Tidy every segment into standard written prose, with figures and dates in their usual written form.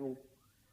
2,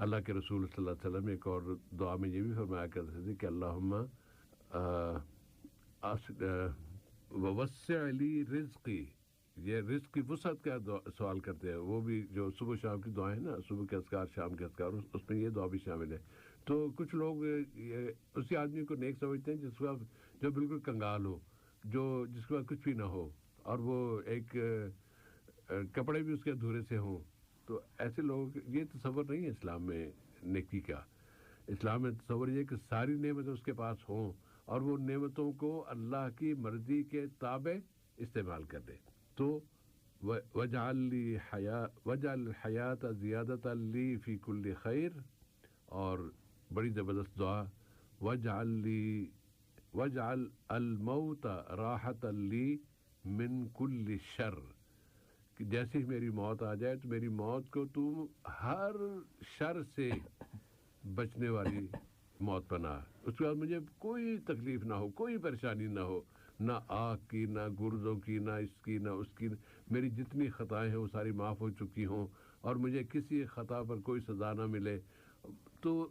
اللہ کے رسول صلی اللہ علیہ وسلم ایک اور دعا میں یہ بھی فرمایا کرتے تھے کہ اللہم ووسع لی رزقی، یہ رزق کی وسعت کا سوال کرتے ہیں. وہ بھی جو صبح شام کی دعائیں ہیں نا، صبح کے اذکار شام کے اذکار، اس میں یہ دعا بھی شامل ہے. تو کچھ لوگ اسی آدمی کو نیک سمجھتے ہیں جس کا جو بالکل کنگال ہو، جس کے پاس کچھ بھی نہ ہو، اور وہ ایک کپڑے بھی اس کے ادھورے سے ہوں. تو ایسے لوگ، یہ تصور نہیں ہے اسلام میں نیکی کا. اسلام میں تصور یہ کہ ساری نعمتیں اس کے پاس ہوں اور وہ نعمتوں کو اللہ کی مرضی کے تابع استعمال کر دے. تو وجعل الحیات زیادۃ لی فی کل خیر، اور بڑی زبردست دعا وجعل الموت راحۃ لی من کل شر، کہ جیسے ہی میری موت آ جائے تو میری موت کو تم ہر شر سے بچنے والی موت بنا. اس کے بعد مجھے کوئی تکلیف نہ ہو، کوئی پریشانی نہ ہو، نہ آنکھ کی، نہ گردوں کی، نہ اس کی، نہ اس کی. میری جتنی خطائیں ہیں وہ ساری معاف ہو چکی ہوں اور مجھے کسی خطا پر کوئی سزا نہ ملے. تو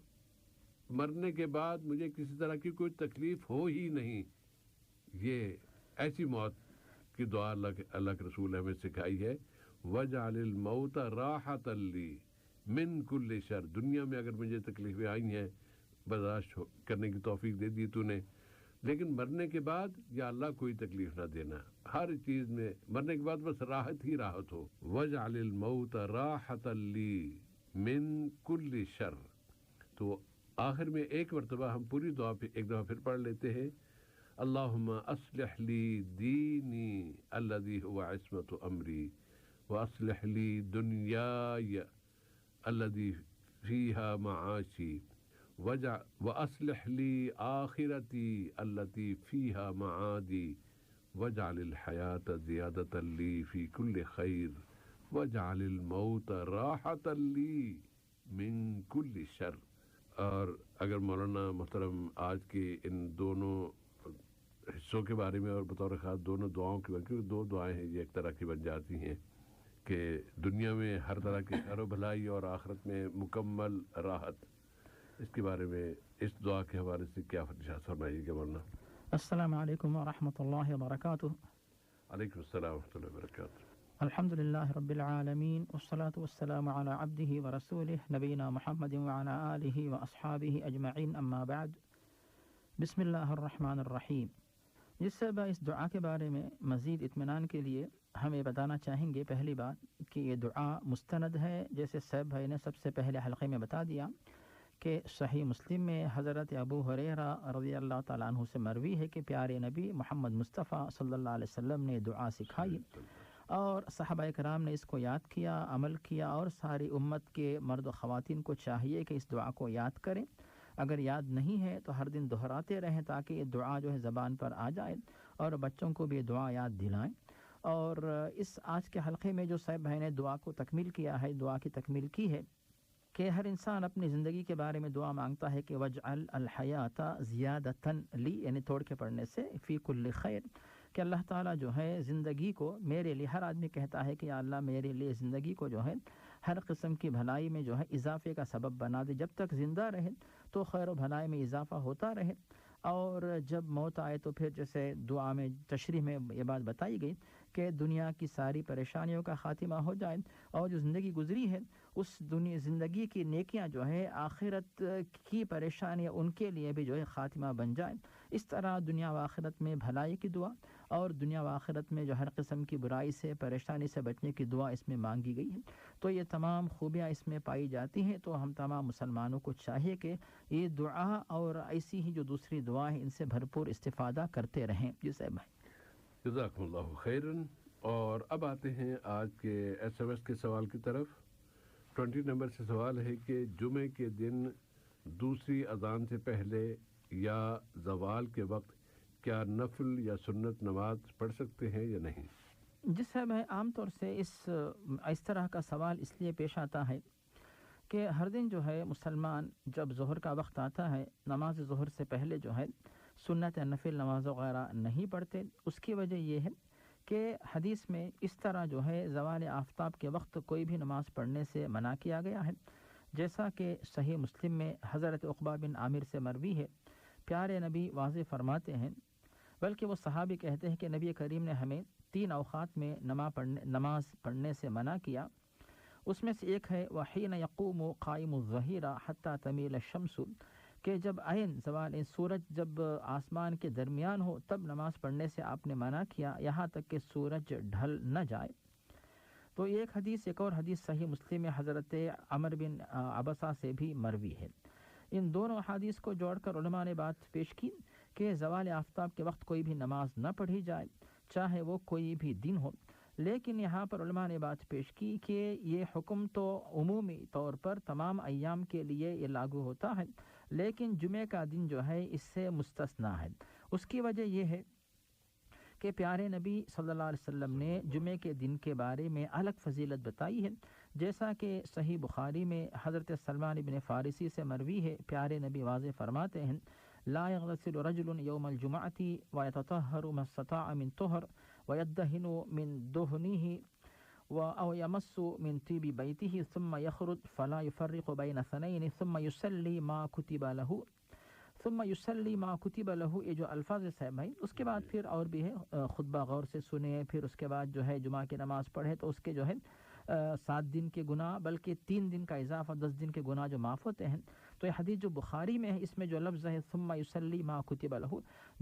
مرنے کے بعد مجھے کسی طرح کی کوئی تکلیف ہو ہی نہیں. یہ ایسی موت کی دعا اللہ کے رسول نے ہمیں سکھائی ہے. وجعل الموت راحۃ لی من کل شر. دنیا میں اگر مجھے تکلیفیں آئی ہیں برداشت کرنے کی توفیق دے دی تو نے، لیکن مرنے کے بعد یا اللہ کوئی تکلیف نہ دینا. ہر چیز میں مرنے کے بعد بس راحت ہی راحت ہو. وجعل الموت راحۃ لی من کل شر. تو آخر میں ایک مرتبہ ہم پوری دعا ایک دفعہ پھر پڑھ لیتے ہیں. اللہم اصلح لی دینی الذی هو عصمت امری واصلح لی دنیای الذی فیہا معاشی واصلح لی آخرتی التي فیہا معادی واجعل الحیاة زیادۃ لی فی کل خیر واجعل الموت راحۃ لی من کل شر. اور اگر مولانا محترم آج کے ان دونوں حصوں کے بارے میں اور بطور خاص دونوں دعاؤں کے بارے میں، کیونکہ دو دعائیں ہیں یہ ایک طرح کی بن جاتی ہیں کہ دنیا میں ہر طرح کی خیر و بھلائی اور آخرت میں مکمل راحت، اس کے بارے میں اس دعا کے حوالے سے کیا ارشاد فرمائیے گا مولانا؟ السلام علیکم ورحمۃ اللہ وبرکاتہ. علیکم السلام ورحمۃ اللہ وبرکاتہ. الحمد للہ رب العالمین والصلاة والسلام علی عبدہ ورسولہ نبینا محمد وعلی آلہ واصحابہ اجمعین، اما بعد. بسم اللہ الرحمن الرحیم. جس سے اس دعا کے بارے میں مزید اطمینان کے لیے ہمیں بتانا چاہیں گے، پہلی بات کہ یہ دعا مستند ہے، جیسے صاحب بھائی نے سب سے پہلے حلقے میں بتا دیا کہ صحیح مسلم میں حضرت ابو ہریرہ رضی اللہ تعالیٰ عنہ سے مروی ہے کہ پیارے نبی محمد مصطفیٰ صلی اللہ علیہ وسلم نے دعا سکھائی اور صحابہ کرام نے اس کو یاد کیا، عمل کیا، اور ساری امت کے مرد و خواتین کو چاہیے کہ اس دعا کو یاد کریں. اگر یاد نہیں ہے تو ہر دن دہراتے رہیں تاکہ یہ دعا جو ہے زبان پر آ جائے اور بچوں کو بھی یہ دعا یاد دلائیں. اور اس آج کے حلقے میں جو صاحب بھائی نے دعا کو تکمیل کیا ہے، دعا کی تکمیل کی ہے کہ ہر انسان اپنی زندگی کے بارے میں دعا مانگتا ہے کہ وجعل الحیات زیادتاً لی، یعنی توڑ کے پڑھنے سے فی کل خیر، کہ اللہ تعالیٰ جو ہے زندگی کو میرے لیے، ہر آدمی کہتا ہے کہ یا اللہ میرے لیے زندگی کو جو ہے ہر قسم کی بھلائی میں جو ہے اضافے کا سبب بنا دے. جب تک زندہ رہے تو خیر و بھلائی میں اضافہ ہوتا رہے، اور جب موت آئے تو پھر جیسے دعا میں تشریح میں یہ بات بتائی گئی کہ دنیا کی ساری پریشانیوں کا خاتمہ ہو جائے، اور جو زندگی گزری ہے اس زندگی کی نیکیاں جو ہے آخرت کی پریشانیاں ان کے لیے بھی جو ہے خاتمہ بن جائے. اس طرح دنیا و آخرت میں بھلائی کی دعا اور دنیا و آخرت میں جو ہر قسم کی برائی سے، پریشانی سے بچنے کی دعا اس میں مانگی گئی ہے. تو یہ تمام خوبیاں اس میں پائی جاتی ہیں. تو ہم تمام مسلمانوں کو چاہیے کہ یہ دعا اور ایسی ہی جو دوسری دعا ہے ان سے بھرپور استفادہ کرتے رہیں. جی صاحب بھائی. جزاکم اللہ خیراً. اور اب آتے ہیں آج کے ایس ایم ایس کے سوال کی طرف. 20 نمبر سے سوال ہے کہ جمعے کے دن دوسری اذان سے پہلے یا زوال کے وقت کیا نفل یا سنت نماز پڑھ سکتے ہیں یا نہیں؟ جس سے میں عام طور سے اس طرح کا سوال اس لیے پیش آتا ہے کہ ہر دن جو ہے مسلمان جب ظہر کا وقت آتا ہے نماز ظہر سے پہلے جو ہے سنت یا نفل نماز وغیرہ نہیں پڑھتے. اس کی وجہ یہ ہے کہ حدیث میں اس طرح جو ہے زوال آفتاب کے وقت کوئی بھی نماز پڑھنے سے منع کیا گیا ہے. جیسا کہ صحیح مسلم میں حضرت عقبہ بن عامر سے مروی ہے، پیارے نبی واضح فرماتے ہیں، بلکہ وہ صحابی کہتے ہیں کہ نبی کریم نے ہمیں 3 اوقات میں نماز پڑھنے سے منع کیا. اس میں سے ایک ہے وحین یقوم قائم الظہیرہ حتی تمیل الشمس، کہ جب عین زوال سورج جب آسمان کے درمیان ہو تب نماز پڑھنے سے آپ نے منع کیا یہاں تک کہ سورج ڈھل نہ جائے. تو ایک اور حدیث صحیح مسلم میں حضرت عمر بن عبسہ سے بھی مروی ہے. ان دونوں احادیث کو جوڑ کر علماء نے بات پیش کی کہ زوال آفتاب کے وقت کوئی بھی نماز نہ پڑھی جائے، چاہے وہ کوئی بھی دن ہو. لیکن یہاں پر علماء نے بات پیش کی کہ یہ حکم تو عمومی طور پر تمام ایام کے لیے یہ لاگو ہوتا ہے، لیکن جمعہ کا دن جو ہے اس سے مستثنا ہے. اس کی وجہ یہ ہے کہ پیارے نبی صلی اللہ علیہ وسلم نے جمعے کے دن کے بارے میں الگ فضیلت بتائی ہے، جیسا کہ صحیح بخاری میں حضرت سلمان بن فارسی سے مروی ہے. پیارے نبی واضح فرماتے ہیں لا يغتسل رجل يوم الجمعة ويتطهر ما استطاع من طهر ويدهن من دهنه أو يمس من طيب بيته ثم يخرج فلا يفرق بين اثنين ثم يصلي ما كتب له یہ جو الفاظ صاحب ہیں اس کے بعد پھر اور بھی ہے، خطبہ غور سے سنے، پھر اس کے بعد جو ہے جمعہ کی نماز پڑھے تو اس کے جو ہے 7 دن کے گناہ بلکہ 3 دن کا اضافہ 10 دن کے گناہ جو معاف ہوتے ہیں. تو یہ حدیث جو بخاری میں ہے اس میں جو لفظ ہے ثم یصلی ما کتب له،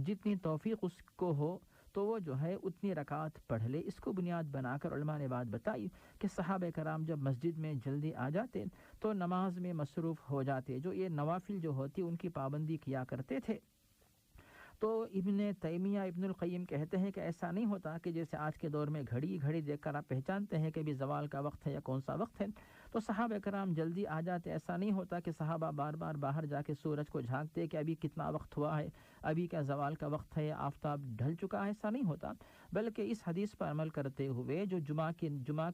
جتنی توفیق اس کو ہو تو وہ جو ہے اتنی رکعات پڑھ لے. اس کو بنیاد بنا کر علماء نے بات بتائی کہ صحابہ کرام جب مسجد میں جلدی آ جاتے تو نماز میں مصروف ہو جاتے، جو یہ نوافل جو ہوتی ان کی پابندی کیا کرتے تھے. تو ابن تیمیہ ابن القیم کہتے ہیں کہ ایسا نہیں ہوتا کہ جیسے آج کے دور میں گھڑی دیکھ کر آپ پہچانتے ہیں کہ بھی زوال کا وقت ہے یا کون سا وقت ہے. تو صحابہ کرام جلدی آ جاتے. ایسا نہیں ہوتا کہ صحابہ بار بار باہر جا کے سورج کو جھانکتے کہ ابھی کتنا وقت ہوا ہے، ابھی کیا زوال کا وقت ہے، آفتاب ڈھل چکا ہے. ایسا نہیں ہوتا، بلکہ اس حدیث پر عمل کرتے ہوئے جو جمعہ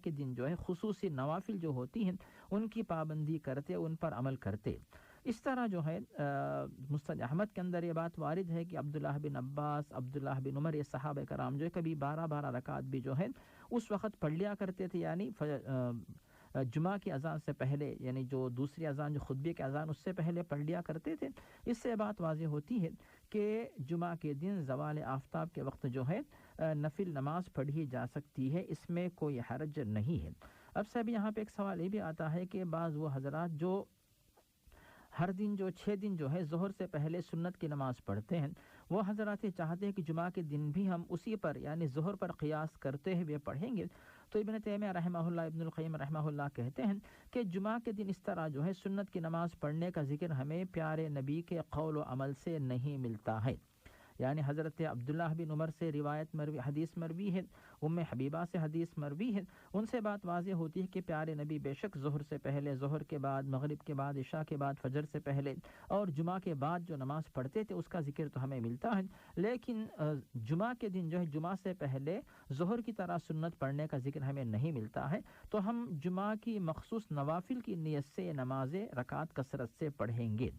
کے دن جو ہے خصوصی نوافل جو ہوتی ہیں ان کی پابندی کرتے، ان پر عمل کرتے. اس طرح جو ہے مسند احمد کے اندر یہ بات وارد ہے کہ عبداللہ بن عباس، عبداللہ بن عمر، یہ صحابہ کرام جو ہے کبھی 12 رکعت بھی جو ہے اس وقت پڑھ لیا کرتے تھے، یعنی جمعہ کی اذان سے پہلے، یعنی جو دوسری اذان جو خطبے کی اذان اس سے پہلے پڑھ لیا کرتے تھے. اس سے بات واضح ہوتی ہے کہ جمعہ کے دن زوال آفتاب کے وقت جو ہے نفل نماز پڑھی جا سکتی ہے، اس میں کوئی حرج نہیں ہے. اب صاحب یہاں پہ ایک سوال یہ بھی آتا ہے کہ بعض وہ حضرات جو ہر دن جو 6 دن جو ہے ظہر سے پہلے سنت کی نماز پڑھتے ہیں، وہ حضرات چاہتے ہیں کہ جمعہ کے دن بھی ہم اسی پر یعنی ظہر پر قیاس کرتے ہوئے پڑھیں گے. تو ابن تیمیہ رحمہ اللہ، ابن القیم رحمہ اللہ کہتے ہیں کہ جمعہ کے دن اس طرح جو ہے سنت کی نماز پڑھنے کا ذکر ہمیں پیارے نبی کے قول و عمل سے نہیں ملتا ہے. یعنی حضرت عبداللہ بن عمر سے حدیث مروی ہے، ام حبیبہ سے حدیث مروی ہے، ان سے بات واضح ہوتی ہے کہ پیارے نبی بے شک ظہر سے پہلے، ظہر کے بعد، مغرب کے بعد، عشاء کے بعد، فجر سے پہلے اور جمعہ کے بعد جو نماز پڑھتے تھے اس کا ذکر تو ہمیں ملتا ہے. لیکن جمعہ کے دن جو ہے جمعہ سے پہلے ظہر کی طرح سنت پڑھنے کا ذکر ہمیں نہیں ملتا ہے. تو ہم جمعہ کی مخصوص نوافل کی نیت سے نمازیں رکعات کثرت سے پڑھیں گے.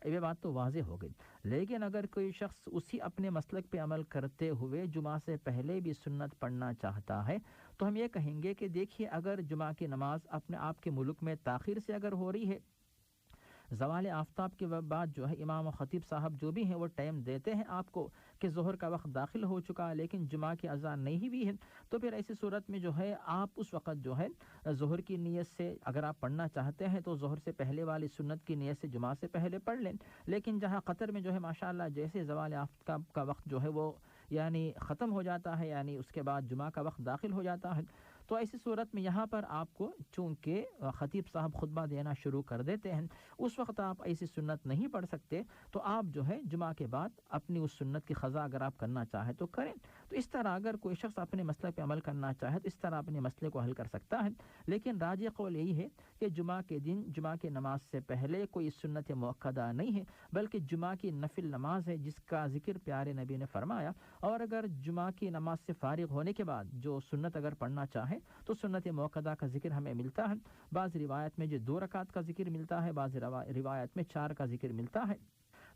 یہ بات تو واضح ہو گئی. لیکن اگر کوئی شخص اسی اپنے مسلک پہ عمل کرتے ہوئے جمعہ سے پہلے بھی سنت پڑھنا چاہتا ہے تو ہم یہ کہیں گے کہ دیکھیے اگر جمعہ کی نماز اپنے آپ کے ملک میں تاخیر سے اگر ہو رہی ہے، زوال آفتاب کے بعد جو ہے امام و خطیب صاحب جو بھی ہیں وہ ٹائم دیتے ہیں آپ کو کہ ظہر کا وقت داخل ہو چکا ہے لیکن جمعہ کی اذان نہیں بھی ہے، تو پھر ایسی صورت میں جو ہے آپ اس وقت جو ہے ظہر کی نیت سے اگر آپ پڑھنا چاہتے ہیں تو ظہر سے پہلے والی سنت کی نیت سے جمعہ سے پہلے پڑھ لیں. لیکن جہاں قطر میں جو ہے ماشاءاللہ جیسے زوال آفتاب کا وقت جو ہے وہ یعنی ختم ہو جاتا ہے، یعنی اس کے بعد جمعہ کا وقت داخل ہو جاتا ہے، تو ایسی صورت میں یہاں پر آپ کو چونکہ خطیب صاحب خطبہ دینا شروع کر دیتے ہیں، اس وقت آپ ایسی سنت نہیں پڑھ سکتے، تو آپ جو ہے جمعہ کے بعد اپنی اس سنت کی قضا اگر آپ کرنا چاہیں تو کریں. تو اس طرح اگر کوئی شخص اپنے مسئلے پہ عمل کرنا چاہے تو اس طرح اپنے مسئلے کو حل کر سکتا ہے. لیکن راجح قول یہی ہے کہ جمعہ کے دن جمعہ کی نماز سے پہلے کوئی سنت مؤکدہ نہیں ہے، بلکہ جمعہ کی نفل نماز ہے جس کا ذکر پیارے نبی نے فرمایا. اور اگر جمعہ کی نماز سے فارغ ہونے کے بعد جو سنت اگر پڑھنا چاہے تو سنت موقدہ کا ذکر ہمیں ملتا ہے. بعض روایت میں جو 2 رکعت کا ذکر ملتا ہے، بعض روایت میں 4 کا ذکر ملتا ہے.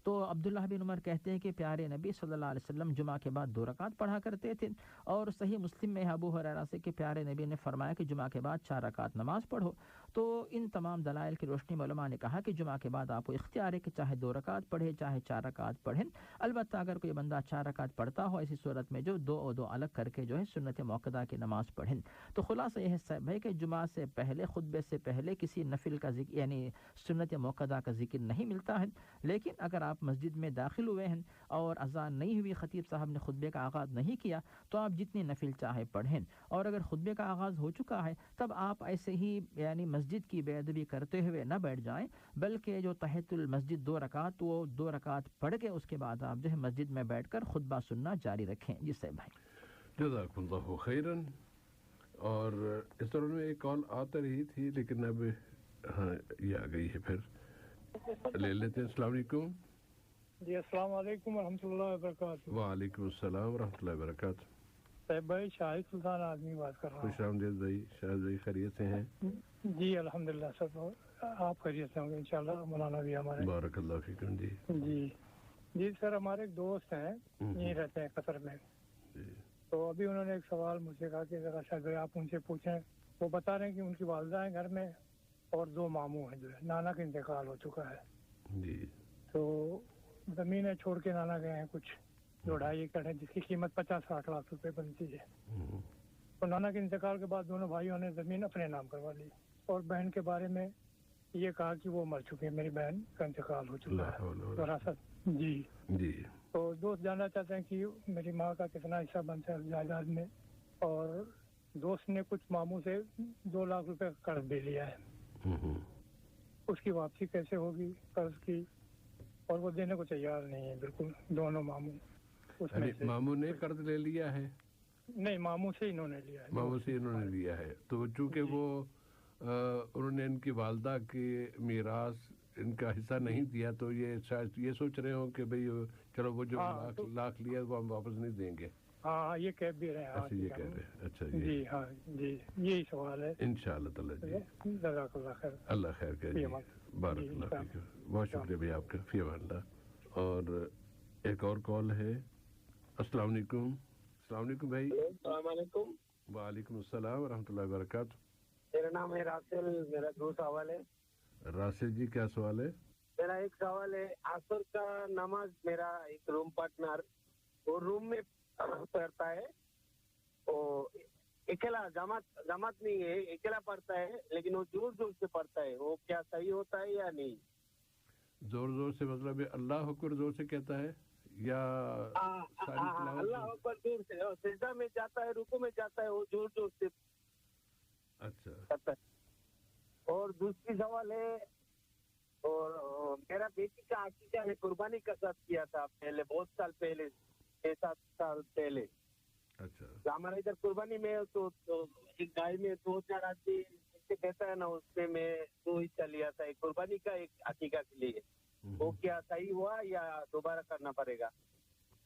تو عبداللہ بن عمر کہتے ہیں کہ پیارے نبی صلی اللہ علیہ وسلم جمعہ کے بعد 2 رکعت پڑھا کرتے تھے، اور صحیح مسلم میں ابو ہریرہ سے کہ پیارے نبی نے فرمایا کہ جمعہ کے بعد 4 رکعت نماز پڑھو. تو ان تمام دلائل کی روشنی میں علماء نے کہا کہ جمعہ کے بعد آپ کو اختیار ہے کہ چاہے 2 رکعت پڑھے چاہے 4 رکعت پڑھیں. البتہ اگر کوئی بندہ 4 رکعت پڑھتا ہو ایسی صورت میں جو 2 اور 2 الگ کر کے جو ہے سنت موقدہ کی نماز پڑھیں. تو خلاصہ یہ ہے کہ جمعہ سے پہلے خطبے سے پہلے کسی نفل کا ذکر یعنی سنت موقدہ کا ذکر نہیں ملتا ہے. لیکن اگر آپ مسجد میں داخل ہوئے ہیں اور اذان نہیں ہوئی، خطیب صاحب نے خطبے کا آغاز نہیں کیا، تو آپ جتنی نفل چاہے پڑھیں. اور اگر خطبے کا آغاز ہو چکا ہے تب آپ ایسے ہی یعنی مسجد کی بے ادبی کرتے ہوئے نہ بیٹھ جائیں، بلکہ جو تحیۃ المسجد 2 رکعت وہ 2 رکعت پڑھ کے اس کے بعد آپ جو ہے مسجد میں بیٹھ کر خطبہ سننا جاری رکھیں. جس سے بھائی جزاکم اللہ خیراً. اور اس طرح میں ایک کال آتا رہی تھی لیکن اب ہاں یہ آ گئی ہے، پھر لے لیتے ہیں. السلام علیکم. جی السلام علیکم ورحمۃ اللہ وبرکاتہ. وعلیکم السلام ورحمۃ اللہ وبرکاتہ. صاحب بھائی شاہد سلطان آدمی بات کر رہا ہوں. خوش آمدید بھائی. شاہد بھائی خیریت سے ہیں؟ جی الحمدللہ سب آپ خیریت سے ہوں گے انشاءاللہ. مولانا بھی ہمارے بارک اللہ فیکم. جی جی سر ہمارے ایک دوست ہیں یہیں رہتے ہیں قطر میں. تو ابھی انہوں نے ایک سوال مجھ سے کہا کہ ذرا شاہد بھائی آپ ان سے پوچھیں. وہ بتا رہے ہیں کہ ان کی والدہ ہیں گھر میں اور 2 ماموں ہیں، جو ہے نانا کا انتقال ہو چکا ہے. جی تو زمینیں چھوڑ کے نانا گئے ہیں کچھ 2.5 ایکڑ ہے جس کی قیمت 50-60 لاکھ روپے بنتی ہے. تو نانا کے انتقال کے بعد دونوں بھائیوں نے زمین اپنے نام کروا لی اور بہن کے بارے میں یہ کہا کہ وہ مر چکی ہے، میری بہن کا انتقال ہو چکا ہے وراثت. جی تو دوست جاننا چاہتے ہیں کہ میری ماں کا کتنا حصہ بنتا ہے جائیداد میں، اور دوست نے کچھ ماموں سے 2 لاکھ روپے قرض بھی لیا ہے. اس کی واپسی کیسے ہوگی قرض کی؟ اور وہ دینے کو تیار نہیں ہے بالکل دونوں ماموں. ماموں نے قرض لے لیا ہے؟ نہیں ماموں سے انہوں نے لیا ہے. ماموں سے انہوں نے لیا ہے. تو چونکہ وہ انہوں نے ان کی والدہ کی میراث ان کا حصہ نہیں دیا تو یہ شاید یہ سوچ رہے ہوں کہ بھئی چلو وہ جو لاکھ لیا وہ ہم واپس نہیں دیں گے. ہاں یہ کہہ بھی رہے ہیں. ایسے یہ کہہ رہے ہیں. اچھا جی ہاں جی یہی سوال ہے. انشاءاللہ تعالی. جی جزاک اللہ خیر. اللہ خیر کرے. بارک اللہ فیک. بہت شکریہ بھائی آپ کا. فی امان اللہ. اور ایک اور کال ہے. السلام علیکم. السلام علیکم بھائی. السلام علیکم. وعلیکم السلام ورحمۃ اللہ وبرکاتہ. میرا نام ہے راسل. میرا 2 سوال ہے. راسل جی کیا سوال ہے؟ میرا ایک سوال ہے عصر کا نماز میرا ایک روم پارٹنر وہ روم میں پڑھتا ہے، وہ اکیلا جماعت نہیں ہے، اکیلا پڑھتا ہے لیکن وہ زور زور سے پڑھتا ہے. وہ کیا صحیح ہوتا ہے یا نہیں؟ زور سے مطلب اللہ اکبر زور سے کہتا ہے یا اللہ اکبر زور سے سجدہ میں جاتا ہے رکوع میں جاتا ہے وہ زور زور سے. اچھا کرتا ہے. اور دوسری سوال ہے اور میرا بیٹی کا عقیقہ ہے قربانی کا ساتھ کیا تھا پہلے بہت سال پہلے 6-7 سال پہلے. اچھا ہمارے ادھر قربانی میں تو ایک گائے میں 2-4 آدمی کہتا ہے نا اس میں 2 حصہ لیا تھا ایک قربانی کا ایک عقیقہ کے لیے. وہ کیا صحیح ہوا یا دوبارہ کرنا پڑے گا؟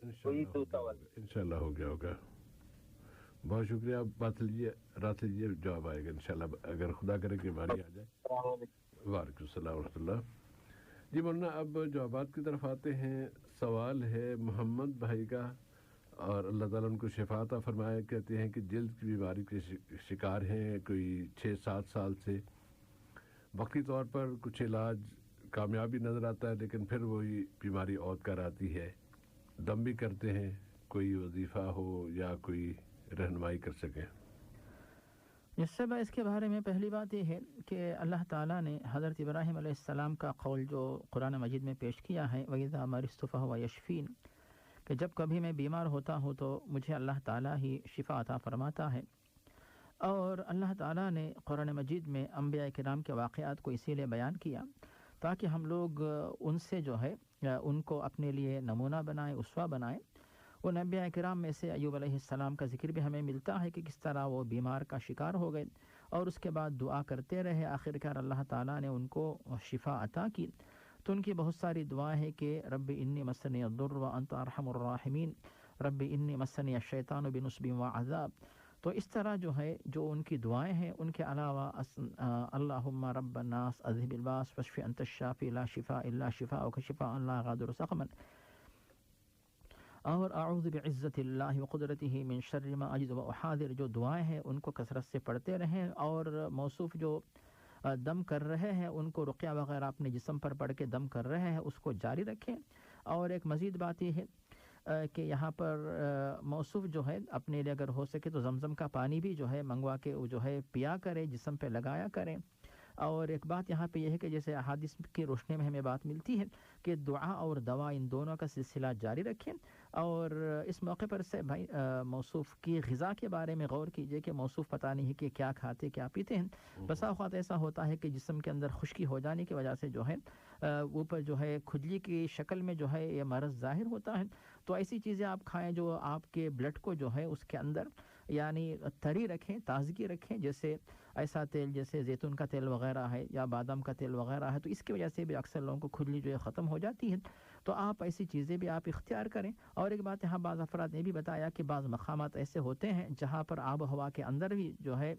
انشاءاللہ ہو گیا ہوگا. بہت شکریہ. آپ بات لیجیے رات لیجیے جواب آئے گا انشاءاللہ اگر خدا کرے کہ باری آ جائے. وعلیکم السلام ورحمۃ اللہ. جی مولانا اب جوابات کی طرف آتے ہیں. سوال ہے محمد بھائی کا اور اللہ تعالیٰ ان کو شفا عطا فرمائے. کہتے ہیں کہ جلد کی بیماری کے شکار ہیں کوئی 6-7 سال سے. وقتی طور پر کچھ علاج کامیابی نظر آتا ہے لیکن پھر وہی بیماری عود کر آتی ہے. دم بھی کرتے ہیں. کوئی وظیفہ ہو یا کوئی رہنمائی کر سکیں. اس سے اس کے بارے میں پہلی بات یہ ہے کہ اللہ تعالیٰ نے حضرت ابراہیم علیہ السلام کا قول جو قرآن مجید میں پیش کیا ہے وَإِذَا مَرِضْتُ فَهُوَ يَشْفِينِ، کہ جب کبھی میں بیمار ہوتا ہوں تو مجھے اللہ تعالیٰ ہی شفا عطا فرماتا ہے. اور اللہ تعالیٰ نے قرآن مجید میں انبیاء کرام کے واقعات کو اسی لیے بیان کیا تاکہ ہم لوگ ان سے جو ہے ان کو اپنے لیے نمونہ بنائیں، اسوہ بنائیں. ان انبیاء کرام میں سے ایوب علیہ السلام کا ذکر بھی ہمیں ملتا ہے کہ کس طرح وہ بیمار کا شکار ہو گئے اور اس کے بعد دعا کرتے رہے. آخرکار اللہ تعالیٰ نے ان کو شفا عطا کی. تو ان کی بہت ساری دعائیں ہیں کہ رب انی مسنی الضر وانت ارحم الراحمین، رب انی مسنی الشیطان بنصب وعذاب. تو اس طرح جو ہے جو ان کی دعائیں ہیں. ان کے علاوہ اللہم رب الناس اذہب الباس واشف انت الشافی لا شفاء الا شفاءک شفاء لا یغادر سقما، اور اعوذ بعزت اللہ وقدرتہ من شر ما اجد واحاذر. جو دعائیں ہیں ان کو کثرت سے پڑھتے رہیں. اور موصوف جو دم کر رہے ہیں ان کو رقیہ وغیرہ اپنے جسم پر پڑھ کے دم کر رہے ہیں اس کو جاری رکھیں. اور ایک مزید بات یہ ہے کہ یہاں پر موصوف جو ہے اپنے لیے اگر ہو سکے تو زمزم کا پانی بھی جو ہے منگوا کے وہ جو ہے پیا کرے, جسم پہ لگایا کریں. اور ایک بات یہاں پہ یہ ہے کہ جیسے احادیث کی روشنی میں ہمیں بات ملتی ہے کہ دعا اور دوا ان دونوں کا سلسلہ جاری رکھیں. اور اس موقع پر سے بھائی موصوف کی غذا کے بارے میں غور کیجئے کہ موصوف پتہ نہیں ہے کہ کیا کھاتے کیا پیتے ہیں. بسا اوقات ایسا ہوتا ہے کہ جسم کے اندر خشکی ہو جانے کی وجہ سے جو ہے اوپر جو ہے کھجلی کی شکل میں جو ہے یہ مرض ظاہر ہوتا ہے. تو ایسی چیزیں آپ کھائیں جو آپ کے بلڈ کو جو ہے اس کے اندر یعنی طری رکھیں, تازگی رکھیں. جیسے ایسا تیل جیسے زیتون کا تیل وغیرہ ہے یا بادام کا تیل وغیرہ ہے, تو اس کی وجہ سے بھی اکثر لوگوں کو کھجلی جو ہے ختم ہو جاتی ہے. تو آپ ایسی چیزیں بھی آپ اختیار کریں. اور ایک بات یہاں بعض افراد نے بھی بتایا کہ بعض مقامات ایسے ہوتے ہیں جہاں پر آب و ہوا کے اندر بھی جو ہے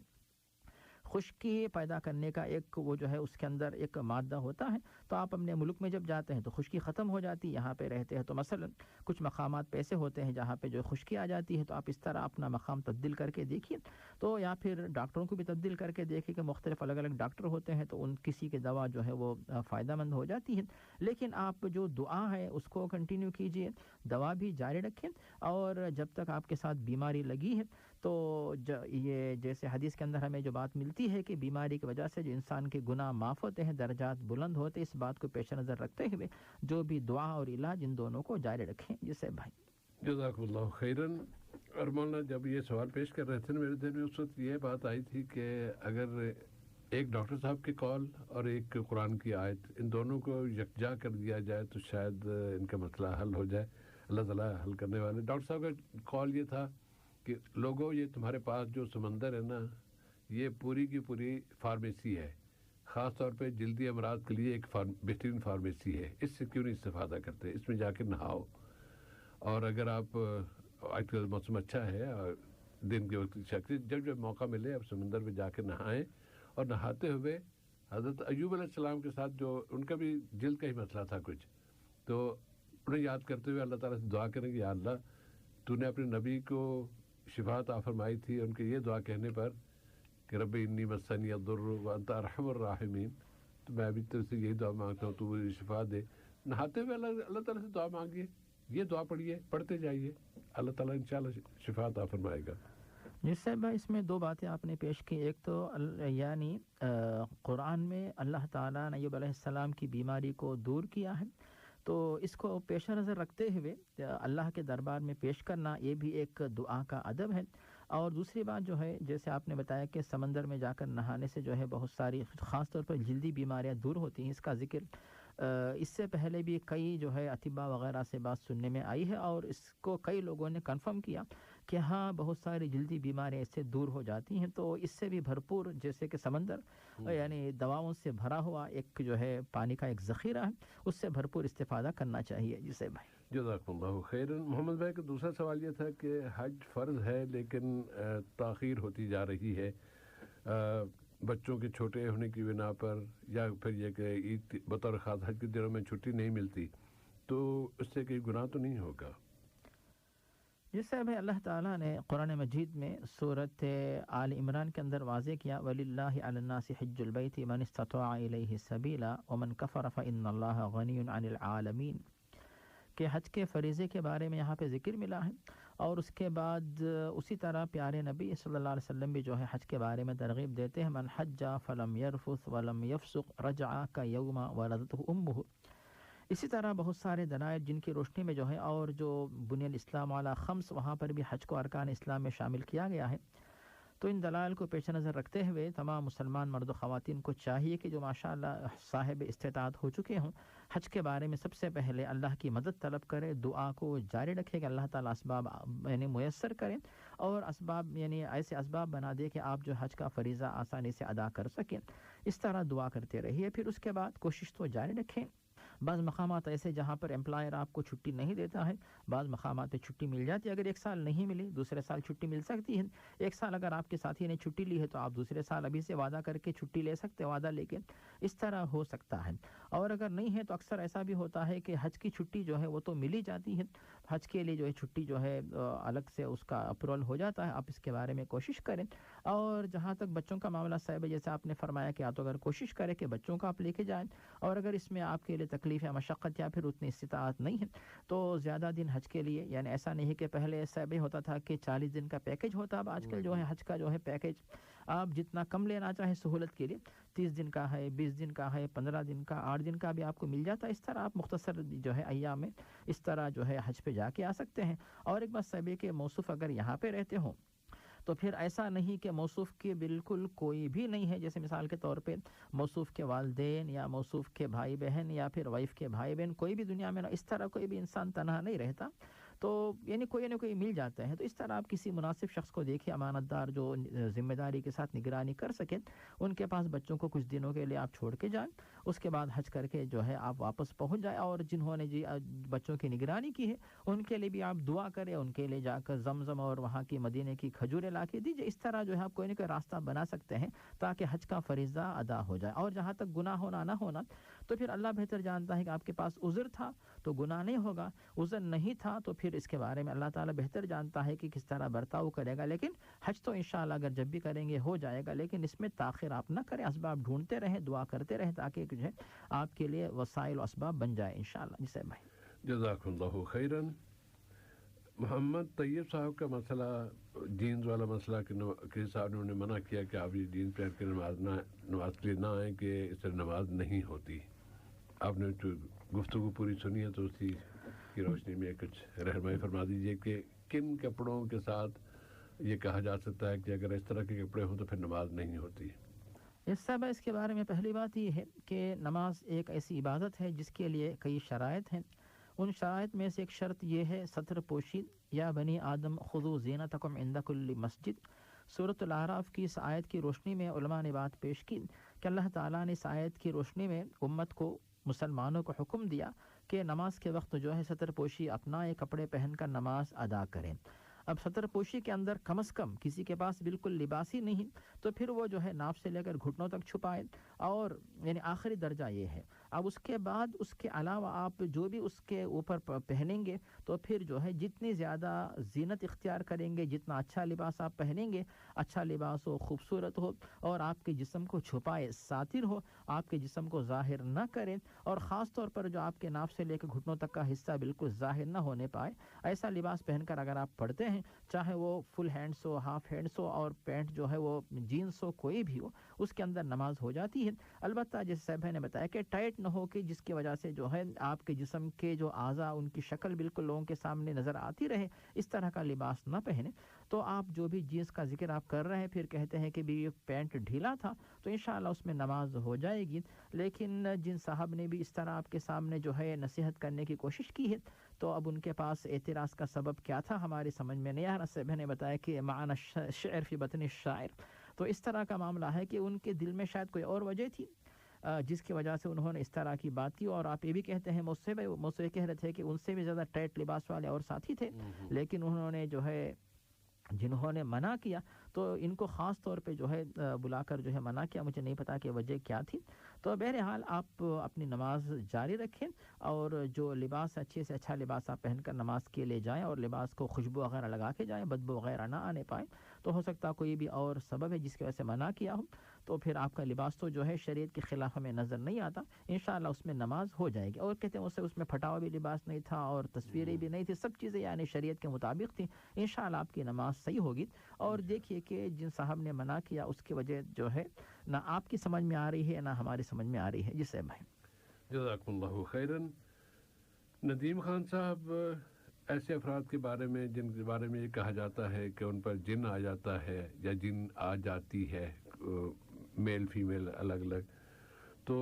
خشکی پیدا کرنے کا ایک وہ جو ہے اس کے اندر ایک مادہ ہوتا ہے. تو آپ اپنے ملک میں جب جاتے ہیں تو خشکی ختم ہو جاتی, یہاں پہ رہتے ہیں تو مثلا کچھ مقامات پہ ایسے ہوتے ہیں جہاں پہ جو خشکی آ جاتی ہے, تو آپ اس طرح اپنا مقام تبدیل کر کے دیکھیے. تو یا پھر ڈاکٹروں کو بھی تبدیل کر کے دیکھیں کہ مختلف الگ الگ ڈاکٹر ہوتے ہیں تو ان کسی کی دوا جو ہے وہ فائدہ مند ہو جاتی ہے. لیکن آپ جو دعا ہے اس کو کنٹینیو کیجئے, دوا بھی جاری رکھیں. اور جب تک آپ کے ساتھ بیماری لگی ہے تو یہ جیسے حدیث کے اندر ہمیں جو بات ملتی ہے کہ بیماری کی وجہ سے جو انسان کے گناہ معاف ہوتے ہیں, درجات بلند ہوتے, اس بات کو پیش نظر رکھتے ہوئے جو بھی دعا اور علاج ان دونوں کو جاری رکھیں. جسے بھائی جزاک اللہ خیرن. اور مولانا جب یہ سوال پیش کر رہے تھے نا میرے دل میں اس وقت یہ بات آئی تھی کہ اگر ایک ڈاکٹر صاحب کی کال اور ایک قرآن کی آیت ان دونوں کو یکجا کر دیا جائے تو شاید ان کا مسئلہ حل ہو جائے. اللہ تعالیٰ حل کرنے والے. ڈاکٹر صاحب کا کال یہ تھا کہ لوگوں یہ تمہارے پاس جو سمندر ہے نا یہ پوری کی پوری فارمیسی ہے, خاص طور پہ جلدی امراض کے لیے ایک بہترین فارمیسی ہے, اس سے کیوں نہیں استفادہ کرتے, اس میں جا کے نہاؤ. اور اگر آپ آج کل موسم اچھا ہے اور دن کے وقت شکل جب موقع ملے آپ سمندر میں جا کے نہائیں. اور نہاتے ہوئے حضرت ایوب علیہ السلام کے ساتھ جو ان کا بھی جلد کا ہی مسئلہ تھا کچھ, تو انہیں یاد کرتے ہوئے اللہ تعالیٰ سے دعا کریں کہ یا اللہ تو نے اپنے نبی کو شفا عطا فرمائی تھی ان کے یہ دعا کہنے پر کہ رب انی مسنی الضر وانت ارحم الراحمین, تو میں ابھی تجھ سے یہی دعا مانگتا ہوں تو مجھے شفا دے. نہاتے ہوئے اللہ تعالیٰ سے دعا مانگیے, یہ دعا پڑھیے, پڑھتے جائیے, اللہ تعالیٰ انشاءاللہ شفا عطا فرمائے گا. جس سے اس میں دو باتیں آپ نے پیش کی. ایک تو یعنی قرآن میں اللہ تعالیٰ نے ایوب علیہ السلام کی بیماری کو دور کیا ہے, تو اس کو پیش نظر رکھتے ہوئے اللہ کے دربار میں پیش کرنا یہ بھی ایک دعا کا ادب ہے. اور دوسری بات جو ہے جیسے آپ نے بتایا کہ سمندر میں جا کر نہانے سے جو ہے بہت ساری خاص طور پر جلدی بیماریاں دور ہوتی ہیں, اس کا ذکر اس سے پہلے بھی کئی جو ہے اطباء وغیرہ سے بات سننے میں آئی ہے, اور اس کو کئی لوگوں نے کنفرم کیا کہ ہاں بہت ساری جلدی بیماریاں اس سے دور ہو جاتی ہیں. تو اس سے بھی بھرپور جیسے کہ سمندر یعنی دواؤں سے بھرا ہوا ایک جو ہے پانی کا ایک ذخیرہ ہے, اس سے بھرپور استفادہ کرنا چاہیے. جسے بھائی جزاکم اللہ خیرا. محمد بھائی کا دوسرا سوال یہ تھا کہ حج فرض ہے لیکن تاخیر ہوتی جا رہی ہے بچوں کے چھوٹے ہونے کی بنا پر, یا پھر یہ کہ عید بطور خاص حج کے دنوں میں چھٹی نہیں ملتی, تو اس سے کوئی گناہ تو نہیں ہوگا؟ جیسے بھائی اللہ تعالیٰ نے قرآن مجید میں سورۃ آل عمران کے اندر واضح کیا وَلِلَّهِ عَلَى النَّاسِ حِجُّ الْبَيْتِ مَنِ اسْتَطَاعَ إِلَيْهِ سَبِيلًا وَمَنْ كَفَرَ فَإِنَّ اللَّهَ غَنِيٌّ عَنِ الْعَالَمِينَ, کہ حج کے فریضے کے بارے میں یہاں پہ ذکر ملا ہے. اور اس کے بعد اسی طرح پیارے نبی صلی اللہ علیہ وسلم بھی جو ہے حج کے بارے میں ترغیب دیتے ہیں, من حج فلم يرفث ولم يفسق رجع كيوم ولدته امه. اسی طرح بہت سارے دلائل جن کی روشنی میں جو ہے, اور جو بنی الاسلام علی خمس وہاں پر بھی حج کو ارکان اسلام میں شامل کیا گیا ہے. تو ان دلائل کو پیش نظر رکھتے ہوئے تمام مسلمان مرد و خواتین کو چاہیے کہ جو ماشاءاللہ صاحب استطاعت ہو چکے ہوں, حج کے بارے میں سب سے پہلے اللہ کی مدد طلب کرے, دعا کو جاری رکھے کہ اللہ تعالیٰ اسباب یعنی میسر کریں, اور اسباب یعنی ایسے اسباب بنا دے کہ آپ جو حج کا فریضہ آسانی سے ادا کر سکیں. اس طرح دعا کرتے رہیے. پھر اس کے بعد کوشش تو جاری رکھیں. بعض مقامات ایسے جہاں پر امپلائر آپ کو چھٹی نہیں دیتا ہے, بعض مقامات پہ چھٹی مل جاتی ہے. اگر ایک سال نہیں ملی دوسرے سال چھٹی مل سکتی ہے. ایک سال اگر آپ کے ساتھی نے چھٹی لی ہے تو آپ دوسرے سال ابھی سے وعدہ کر کے چھٹی لے سکتے, وعدہ لے کے اس طرح ہو سکتا ہے. اور اگر نہیں ہے تو اکثر ایسا بھی ہوتا ہے کہ حج کی چھٹی جو ہے وہ تو مل ہی جاتی ہے، حج کے لیے جو ہے چھٹی جو ہے الگ سے اس کا اپروول ہو جاتا ہے. آپ اس کے بارے میں کوشش کریں. اور جہاں تک بچوں کا معاملہ صاحب جیسے آپ نے فرمایا کہ آپ اگر کوشش کریں کہ بچوں کو آپ لے کے جائیں، اور اگر اس میں آپ کے لیے تکلیف یا مشقت یا پھر اتنی استطاعت نہیں ہے تو زیادہ دن حج کے لیے، یعنی ایسا نہیں کہ پہلے صاحب ہوتا تھا کہ 40 دن کا پیکج ہوتا، اب آج کل جو ہے حج کا جو ہے پیکج آپ جتنا کم لینا چاہیں سہولت کے لیے، 30 دن کا ہے، 20 دن کا ہے، 15 دن کا، 8 دن کا بھی آپ کو مل جاتا ہے. اس طرح آپ مختصر جو ہے ایام میں اس طرح جو ہے حج پہ جا کے آ سکتے ہیں. اور ایک بات صاحب کہ موصوف اگر یہاں پہ رہتے ہوں تو پھر ایسا نہیں کہ موصوف کے بالکل کوئی بھی نہیں ہے، جیسے مثال کے طور پہ موصوف کے والدین یا موصوف کے بھائی بہن یا پھر وائف کے بھائی بہن کوئی بھی دنیا میں اس طرح کوئی بھی انسان تنہا نہیں رہتا، تو یعنی کوئی نہ کوئی مل جاتا ہے. تو اس طرح آپ کسی مناسب شخص کو دیکھیں، امانت دار جو ذمہ داری کے ساتھ نگرانی کر سکیں، ان کے پاس بچوں کو کچھ دنوں کے لیے آپ چھوڑ کے جائیں، اس کے بعد حج کر کے جو ہے آپ واپس پہنچ جائیں. اور جنہوں نے جی بچوں کی نگرانی کی ہے ان کے لیے بھی آپ دعا کریں، ان کے لیے جا کر زمزم اور وہاں کی مدینے کی کھجوریں لا کے دیجیے. اس طرح جو ہے آپ کوئی نہ کوئی راستہ بنا سکتے ہیں تاکہ حج کا فریضہ ادا ہو جائے. اور جہاں تک گناہ ہونا نہ ہونا تو پھر اللہ بہتر جانتا ہے کہ آپ کے پاس عذر تھا تو گناہ نہیں ہوگا، عذر نہیں تھا تو پھر اس کے بارے میں اللہ تعالیٰ بہتر جانتا ہے کہ کس طرح برتاؤ کرے گا. لیکن حج تو انشاءاللہ اگر جب بھی کریں گے ہو جائے گا، لیکن اس میں تاخیر آپ نہ کریں، اسباب ڈھونڈتے رہیں، دعا کرتے رہیں تاکہ جو ہے آپ کے لیے وسائل و اسباب بن جائے انشاءاللہ. جی صاحب بھائی. جزاک اللہ خیراً. محمد طیب صاحب کا مسئلہ جینز والا مسئلہ کہ صاحب نے انہیں منع کیا کہ آپ یہ جینز پہن کے نماز کے لیے نہ آئیں کہ اس سے نماز نہیں ہوتی. آپ نے جو گفتگو پوری سنی ہے تو اسی کی روشنی میں کچھ رہنمائی فرما دیجیے کہ کن کپڑوں کے ساتھ یہ کہا جا سکتا ہے کہ اگر اس طرح کے کپڑے ہوں تو پھر نماز نہیں ہوتی. اس کے بارے میں پہلی بات یہ ہے کہ نماز ایک ایسی عبادت ہے جس کے لیے کئی شرائط ہیں. ان شرائط میں سے ایک شرط یہ ہے ستر پوشی. یا بنی آدم خذوا زینتکم عند کل مسجد. سورۃ الاعراف کی اس آیت کی روشنی میں علماء نے بات پیش کی کہ اللہ تعالیٰ نے اس آیت کی روشنی میں امت کو، مسلمانوں کو حکم دیا کہ نماز کے وقت جو ہے ستر پوشی اپنائے، کپڑے پہن کر نماز ادا کریں. اب ستر پوشی کے اندر کم از کم کسی کے پاس بالکل لباس ہی نہیں تو پھر وہ جو ہے ناف سے لے کر گھٹنوں تک چھپائے، اور یعنی آخری درجہ یہ ہے. اب اس کے بعد اس کے علاوہ آپ جو بھی اس کے اوپر پہنیں گے تو پھر جو ہے جتنی زیادہ زینت اختیار کریں گے، جتنا اچھا لباس آپ پہنیں گے، اچھا لباس ہو، خوبصورت ہو اور آپ کے جسم کو چھپائے، ساتر ہو، آپ کے جسم کو ظاہر نہ کریں، اور خاص طور پر جو آپ کے ناف سے لے کے گھٹنوں تک کا حصہ بالکل ظاہر نہ ہونے پائے، ایسا لباس پہن کر اگر آپ پڑھتے ہیں، چاہے وہ فل ہینڈس ہو، ہاف ہینڈس ہو، اور پینٹ جو ہے وہ جینس ہو، کوئی بھی ہو، اس کے اندر نماز ہو جاتی ہے. البتہ جیسے صاحب نے بتایا کہ ٹائٹ نہ ہو کہ جس کی وجہ سے جو ہے آپ کے جسم کے جو اعضاء ان کی شکل بالکل لوگوں کے سامنے نظر آتی رہے، اس طرح کا لباس نہ پہنے. تو آپ جو بھی جینس کا ذکر آپ کر رہے ہیں پھر کہتے ہیں کہ بھی یہ پینٹ ڈھیلا تھا تو انشاءاللہ اس میں نماز ہو جائے گی. لیکن جن صاحب نے بھی اس طرح آپ کے سامنے جو ہے نصیحت کرنے کی کوشش کی ہے تو اب ان کے پاس اعتراض کا سبب کیا تھا ہماری سمجھ میں نہیں آ رہا. صاحب نے بتایا کہ معنی شعر فی بطن الشاعر، تو اس طرح کا معاملہ ہے کہ ان کے دل میں شاید کوئی اور وجہ تھی جس کی وجہ سے انہوں نے اس طرح کی بات کی. اور آپ یہ بھی کہتے ہیں مجھ سے کہہ رہے تھے کہ ان سے بھی زیادہ ٹائٹ لباس والے اور ساتھی تھے، لیکن انہوں نے جو ہے جنہوں نے منع کیا تو ان کو خاص طور پہ جو ہے بلا کر جو ہے منع کیا. مجھے نہیں پتا کہ وجہ کیا تھی. تو بہرحال آپ اپنی نماز جاری رکھیں اور جو لباس اچھے سے اچھا لباس آپ پہن کر نماز کے لیے جائیں اور لباس کو خوشبو وغیرہ لگا کے جائیں، بدبو وغیرہ نہ آنے پائے. تو ہو سکتا کوئی بھی اور سبب ہے جس کی وجہ سے منع کیا ہو، تو پھر آپ کا لباس تو جو ہے شریعت کے خلاف ہمیں نظر نہیں آتا، انشاءاللہ اس میں نماز ہو جائے گی. اور کہتے ہیں اس میں پھٹا ہوا بھی لباس نہیں تھا اور تصویریں بھی نہیں تھی، سب چیزیں یعنی شریعت کے مطابق تھیں. انشاءاللہ آپ کی نماز صحیح ہوگی. اور دیکھیے کہ جن صاحب نے منع کیا اس کی وجہ جو ہے نہ آپ کی سمجھ میں آ رہی ہے نہ ہماری سمجھ میں آ رہی ہے. جی صاحب بھائی. جزاکم اللہ خیراً. ندیم خان صاحب، ایسے افراد کے بارے میں جن کے بارے میں یہ کہا جاتا ہے کہ ان پر جن آ جاتا ہے یا جن آ جاتی ہے، میل فیمیل الگ الگ، تو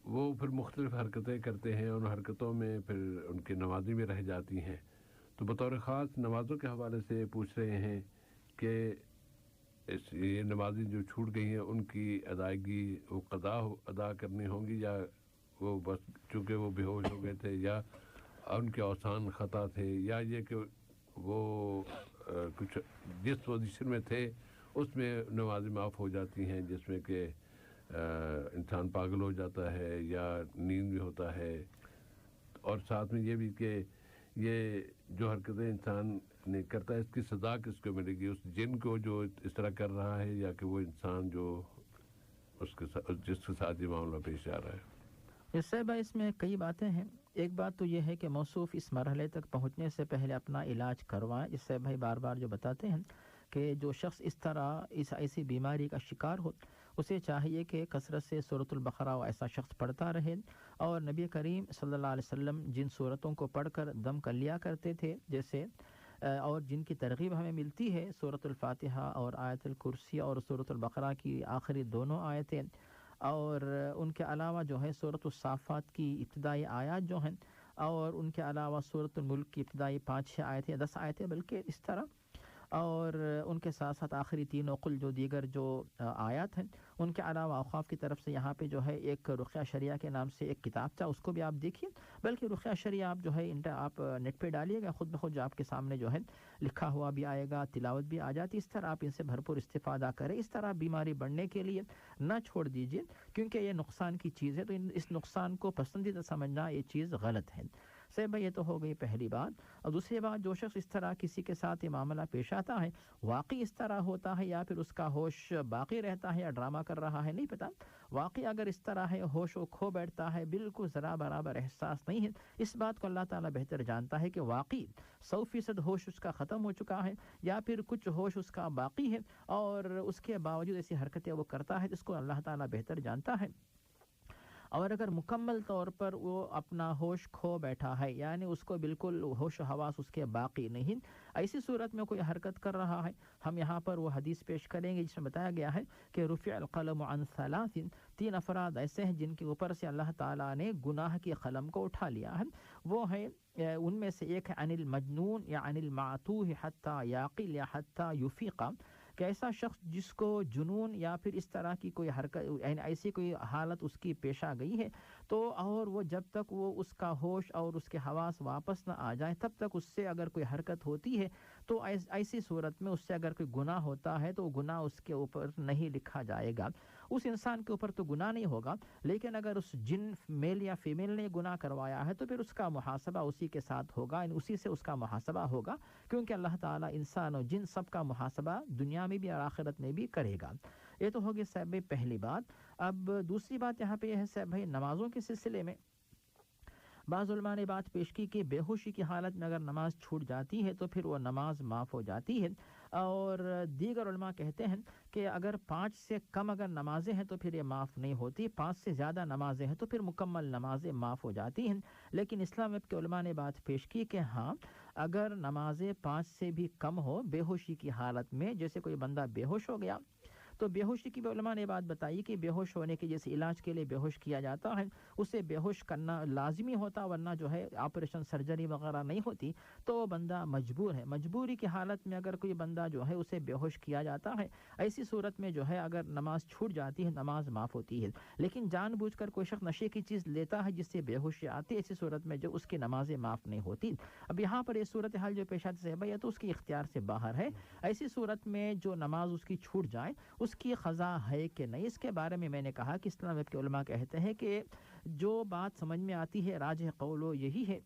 وہ پھر مختلف حرکتیں کرتے ہیں، ان حرکتوں میں پھر ان کی نمازیں بھی رہ جاتی ہیں. تو بطور خاص نمازوں کے حوالے سے پوچھ رہے ہیں کہ یہ نمازیں جو چھوٹ گئی ہیں ان کی ادائیگی وہ قضا ادا کرنی ہوں گی، یا وہ بس چونکہ وہ بے ہوش ہو گئے تھے یا ان کے اوسان خطا تھے، یا یہ کہ وہ کچھ جس پوزیشن میں تھے اس میں نمازیں معاف ہو جاتی ہیں جس میں کہ انسان پاگل ہو جاتا ہے یا نیند میں ہوتا ہے، اور ساتھ میں یہ بھی کہ یہ جو حرکتیں انسان نے کرتا ہے اس کی سزا کس کو ملے گی، اس جن کو جو اس طرح کر رہا ہے یا کہ وہ انسان جو اس کے ساتھ جس کے ساتھ یہ معاملہ پیش آ رہا ہے؟ اس سے بھائی اس میں کئی باتیں ہیں. ایک بات تو یہ ہے کہ موصوف اس مرحلے تک پہنچنے سے پہلے اپنا علاج کروائیں. اس سے بھائی بار بار جو بتاتے ہیں کہ جو شخص اس طرح ایسی بیماری کا شکار ہو اسے چاہیے کہ کثرت سے سورۃ البقرہ ایسا شخص پڑھتا رہے، اور نبی کریم صلی اللہ علیہ وسلم جن صورتوں کو پڑھ کر دم کر لیا کرتے تھے جیسے اور جن کی ترغیب ہمیں ملتی ہے سورۃ الفاتحہ اور آیت الکرسی اور سورۃ البقرہ کی آخری دونوں آیتیں، اور ان کے علاوہ جو ہے سورۃ الصافات کی ابتدائی آیات جو ہیں، اور ان کے علاوہ سورۃ الملک کی ابتدائی 5-6 آیتیں 10 آیتیں بلکہ اس طرح، اور ان کے ساتھ ساتھ آخری 3 وقل جو دیگر جو آیات ہیں. ان کے علاوہ اوقاف کی طرف سے یہاں پہ جو ہے ایک رقیہ شریعہ کے نام سے ایک کتاب تھا، اس کو بھی آپ دیکھیے، بلکہ رقیہ شریعہ آپ جو ہے آپ نیٹ پہ ڈالیے گا خود بخود جو آپ کے سامنے جو ہے لکھا ہوا بھی آئے گا، تلاوت بھی آ جاتی. اس طرح آپ ان سے بھرپور استفادہ کریں. اس طرح بیماری بڑھنے کے لیے نہ چھوڑ دیجیے، کیونکہ یہ نقصان کی چیز ہے، تو اس نقصان کو پسندیدہ سمجھنا یہ چیز غلط ہے. سے بھائی یہ تو ہو گئی پہلی بات. اور دوسری بات، جو شخص اس طرح کسی کے ساتھ یہ معاملہ پیش آتا ہے واقعی اس طرح ہوتا ہے یا پھر اس کا ہوش باقی رہتا ہے یا ڈرامہ کر رہا ہے نہیں پتا. واقعی اگر اس طرح ہے ہوش و کھو بیٹھتا ہے، بالکل ذرا برابر احساس نہیں ہے، اس بات کو اللہ تعالیٰ بہتر جانتا ہے کہ واقعی 100% ہوش اس کا ختم ہو چکا ہے یا پھر کچھ ہوش اس کا باقی ہے، اور اس کے باوجود ایسی حرکتیں وہ کرتا ہے، اس کو اللہ تعالیٰ بہتر جانتا ہے. اور اگر مکمل طور پر وہ اپنا ہوش کھو بیٹھا ہے، یعنی اس کو بالکل ہوش و حواس اس کے باقی نہیں، ایسی صورت میں کوئی حرکت کر رہا ہے، ہم یہاں پر وہ حدیث پیش کریں گے جس میں بتایا گیا ہے کہ رفع القلم عن 3 افراد ایسے ہیں جن کے اوپر سے اللہ تعالیٰ نے گناہ کی قلم کو اٹھا لیا ہے. وہ ہے ان میں سے ایک ہے عن المجنون یا عن المعتوہ حتی یعقل یا حتی یفیق، کہ ایسا شخص جس کو جنون یا پھر اس طرح کی کوئی حرکت یعنی ایسی کوئی حالت اس کی پیش آ گئی ہے، تو اور وہ جب تک وہ اس کا ہوش اور اس کے حواس واپس نہ آ جائیں تب تک اس سے اگر کوئی حرکت ہوتی ہے تو ایسی صورت میں اس سے اگر کوئی گناہ ہوتا ہے تو گناہ اس کے اوپر نہیں لکھا جائے گا. اس انسان کے اوپر تو گناہ نہیں ہوگا، لیکن اگر اس جن میل یا فیمیل نے گناہ کروایا ہے تو پھر اس کا محاسبہ اسی کے ساتھ ہوگا، اسی سے اس کا محاسبہ ہوگا، کیونکہ اللہ تعالیٰ انسان اور جن سب کا محاسبہ دنیا میں بھی اور آخرت میں بھی کرے گا. یہ تو ہوگی صاحب بھائی پہلی بات. اب دوسری بات یہاں پہ یہ ہے صاحب بھائی نمازوں کے سلسلے میں بعض علماء نے بات پیش کی کہ بے ہوشی کی حالت میں اگر نماز چھوٹ جاتی ہے تو پھر وہ نماز معاف ہو جاتی ہے، اور دیگر علماء کہتے ہیں کہ اگر 5 سے کم اگر نمازیں ہیں تو پھر یہ معاف نہیں ہوتی، 5 سے زیادہ نمازیں ہیں تو پھر مکمل نمازیں معاف ہو جاتی ہیں. لیکن اسلام کے علماء نے بات پیش کی کہ ہاں اگر نمازیں 5 سے بھی کم ہو بے ہوشی کی حالت میں، جیسے کوئی بندہ بے ہوش ہو گیا تو بے ہوشی کی بھی علماء نے بات بتائی کہ بے ہوش ہونے کے جیسے علاج کے لیے بے ہوش کیا جاتا ہے اسے بے ہوش کرنا لازمی ہوتا، ورنہ جو ہے آپریشن سرجری وغیرہ نہیں ہوتی، تو وہ بندہ مجبور ہے. مجبوری کی حالت میں اگر کوئی بندہ جو ہے اسے بے ہوش کیا جاتا ہے، ایسی صورت میں جو ہے اگر نماز چھوٹ جاتی ہے نماز معاف ہوتی ہے. لیکن جان بوجھ کر کوئی شخص نشے کی چیز لیتا ہے جس سے بے ہوشی آتی ہے، ایسی صورت میں جو اس کی نمازیں معاف نہیں ہوتی. اب یہاں پر یہ صورتحال جو پیش آتی ہے بھائی تو اس کی اختیار سے باہر ہے. ایسی صورت میں جو نماز اس کی چھوٹ جائے اس کی قضا ہے کہ نہیں، اس کے بارے میں نے کہا کہ اسلام کے علماء کہتے ہیں کہ جو بات سمجھ میں آتی ہے راجح قول یہی ہے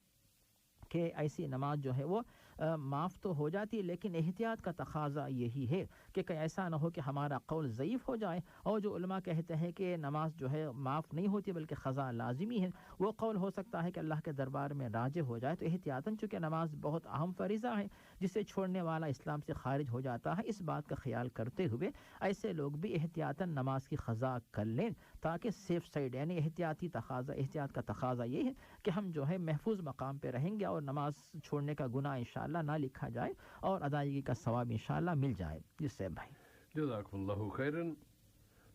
کہ ایسی نماز جو ہے وہ معاف تو ہو جاتی ہے، لیکن احتیاط کا تقاضا یہی ہے کہ کہیں ایسا نہ ہو کہ ہمارا قول ضعیف ہو جائے، اور جو علماء کہتے ہیں کہ نماز جو ہے معاف نہیں ہوتی بلکہ قضا لازمی ہے، وہ قول ہو سکتا ہے کہ اللہ کے دربار میں راجح ہو جائے. تو احتیاطاً چونکہ نماز بہت اہم فریضہ ہے جسے چھوڑنے والا اسلام سے خارج ہو جاتا ہے، اس بات کا خیال کرتے ہوئے ایسے لوگ بھی احتیاطاً نماز کی قضا کر لیں تاکہ سیف سائڈ یعنی احتیاط کا تقاضا یہ ہے کہ ہم جو ہے محفوظ مقام پہ رہیں گے اور نماز چھوڑنے کا گناہ انشاءاللہ نہ لکھا جائے اور ادائیگی کا ثواب انشاءاللہ مل جائے. جس سے بھائی جزاکم اللہ خیرن.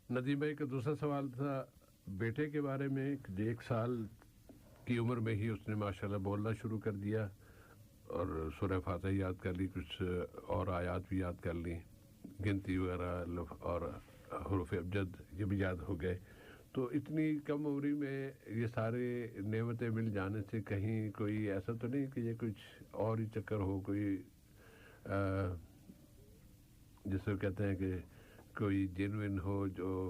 ندیم بھائی کا دوسرا سوال تھا بیٹے کے بارے میں. 1 سال کی عمر میں ہی اس نے ماشاءاللہ بولنا شروع کر دیا اور سورہ فاتحہ یاد کر لی، کچھ اور آیات بھی یاد کر لی، گنتی وغیرہ اور حروف ابجد یہ بھی یاد ہو گئے. تو اتنی کم عمری میں یہ سارے نعمتیں مل جانے سے کہیں کوئی ایسا تو نہیں کہ یہ کچھ اور ہی چکر ہو، کوئی جس کو کہتے ہیں کہ کوئی جنوین ہو جو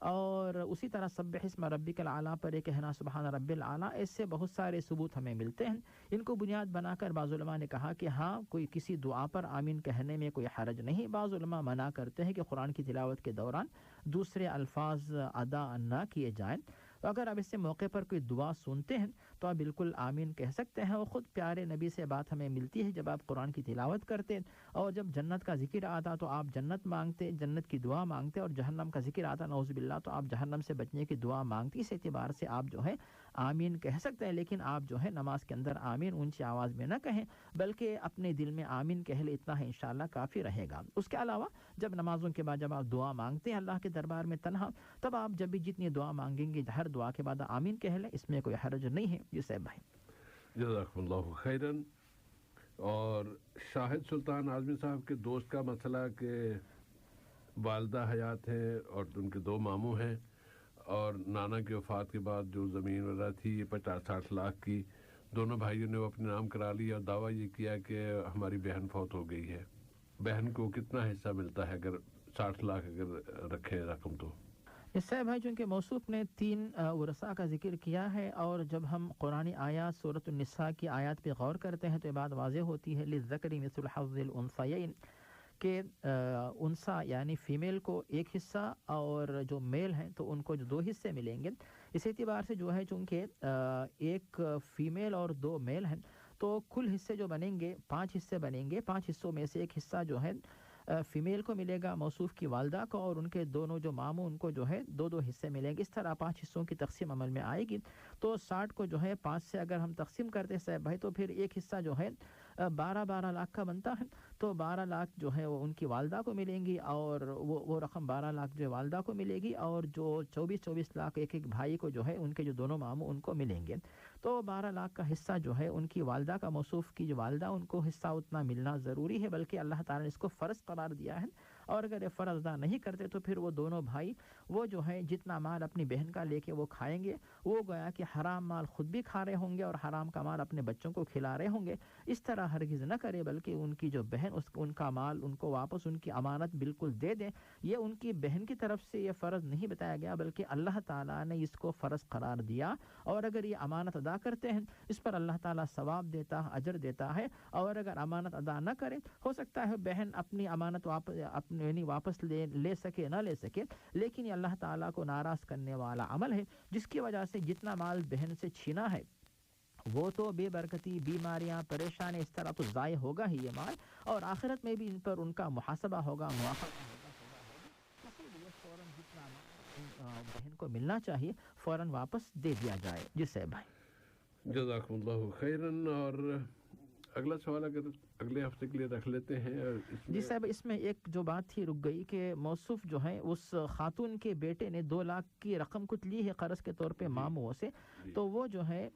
اور اسی طرح سبح اسم ربک الاعلیٰ پر یہ کہنا سبحان رب الاعلیٰ، ایسے بہت سارے ثبوت ہمیں ملتے ہیں۔ ان کو بنیاد بنا کر بعض علماء نے کہا کہ ہاں کوئی کسی دعا پر آمین کہنے میں کوئی حرج نہیں۔ بعض علماء منع کرتے ہیں کہ قرآن کی تلاوت کے دوران دوسرے الفاظ ادا نہ کیے جائیں۔ تو اگر آپ اس سے موقع پر کوئی دعا سنتے ہیں تو آپ بالکل آمین کہہ سکتے ہیں۔ اور خود پیارے نبی سے بات ہمیں ملتی ہے، جب آپ قرآن کی تلاوت کرتے اور جب جنت کا ذکر آتا تو آپ جنت مانگتے، جنت کی دعا مانگتے، اور جہنم کا ذکر آتا نعوذ باللہ تو آپ جہنم سے بچنے کی دعا مانگتے۔ اس اعتبار سے آپ جو ہے آمین کہہ سکتے ہیں، لیکن آپ جو ہے نماز کے اندر آمین اونچی آواز میں نہ کہیں، بلکہ اپنے دل میں آمین کہہ لے، اتنا ہے انشاءاللہ کافی رہے گا۔ اس کے علاوہ جب نمازوں کے بعد جب آپ دعا مانگتے ہیں اللہ کے دربار میں تنہا، تب آپ جب بھی جتنی دعا مانگیں گے ہر دعا کے بعد آمین کہہ لیں، اس میں کوئی حرج نہیں ہے۔ جی صاحب بھائی جزاکم اللہ خیرن۔ اور شاہد سلطان اعظمی صاحب کے دوست کا مسئلہ کہ والدہ حیات ہیں اور ان کے 2 ماموں ہیں، اور نانا کی وفات کے بعد جو زمین وغیرہ تھی یہ 50-60 لاکھ کی، دونوں بھائیوں نے وہ اپنے نام کرا لی اور دعویٰ یہ کیا کہ ہماری بہن فوت ہو گئی ہے۔ بہن کو کتنا حصہ ملتا ہے اگر 60 لاکھ اگر رکھے رقم تو؟ اس سے بھائی چونکہ موصوف نے 3 ورثاء کا ذکر کیا ہے، اور جب ہم قرآنی آیات سورۃ النساء کی آیات پہ غور کرتے ہیں تو یہ بات واضح ہوتی ہے للذکر مثل حظ الانثیین، کہ انثیٰ یعنی فیمیل کو 1 حصہ اور جو میل ہیں تو ان کو جو 2 حصے ملیں گے۔ اس اعتبار سے جو ہے چونکہ 1 فیمیل اور 2 میل ہیں تو کل حصے جو بنیں گے 5 حصے بنیں گے۔ 5 حصوں میں سے 1 حصہ جو ہے فیمیل کو ملے گا، موصوف کی والدہ کو، اور ان کے دونوں جو ماموں ان کو جو ہے 2 حصے ملیں گے۔ اس طرح 5 حصوں کی تقسیم عمل میں آئے گی۔ تو 60 کو جو ہے 5 سے اگر ہم تقسیم کرتے ہیں صاحب بھائی تو پھر 1 حصہ جو ہے 12 لاکھ کا بنتا ہے۔ تو 12 لاکھ جو ہے وہ ان کی والدہ کو ملیں گی، اور وہ رقم 12 لاکھ جو ہے والدہ کو ملے گی، اور جو 24 لاکھ ایک بھائی کو جو ہے ان کے جو دونوں ماموں ان کو ملیں گے۔ تو 12 لاکھ کا حصہ جو ہے ان کی والدہ کا، موصوف کی جو والدہ ان کو حصہ اتنا ملنا ضروری ہے، بلکہ اللہ تعالیٰ نے اس کو فرض قرار دیا ہے۔ اور اگر یہ فرض ادا نہیں کرتے تو پھر وہ دونوں بھائی وہ جو ہے جتنا مال اپنی بہن کا لے کے وہ کھائیں گے، وہ گویا کہ حرام مال خود بھی کھا رہے ہوں گے اور حرام کا مال اپنے بچوں کو کھلا رہے ہوں گے۔ اس طرح ہرگز نہ کرے، بلکہ ان کی جو بہن ان کا مال ان کو واپس ان کی امانت بالکل دے دیں۔ یہ ان کی بہن کی طرف سے یہ فرض نہیں بتایا گیا، بلکہ اللہ تعالیٰ نے اس کو فرض قرار دیا، اور اگر یہ امانت ادا کرتے ہیں اس پر اللہ تعالیٰ ثواب دیتا ہے، اجر دیتا ہے۔ اور اگر امانت ادا نہ کریں، ہو سکتا ہے بہن اپنی امانت واپس لے سکے نہ لے سکے، لیکن یہ اللہ تعالیٰ کو ناراض کرنے والا عمل ہے، جس کی وجہ سے جتنا مال بہن سے چھینا ہے وہ تو بے برکتی، بیماریاں، پریشانی، اس طرح تو ضائع ہوگا ہی یہ مال، اور آخرت میں بھی ان پر ان کا محاسبہ ہوگا، مواخذہ ہوگا۔ اسی لیے فوراً جتنا مال بہن کو ملنا چاہیے فوراً واپس دے دیا جائے۔ جس سے بھائی جزاکم اللہ خیرن۔ اور اگلا سوال اگر اگلے ہفتے کے لیے رکھ لیتے ہیں۔ جی صاحب، اس میں ایک جو بات تھی رک گئی کہ موصوف جو ہے اس خاتون کے بیٹے نے 2 لاکھ کی رقم کچھ لی ہے قرض کے طور پہ ماموں سے، تو وہ جو ہے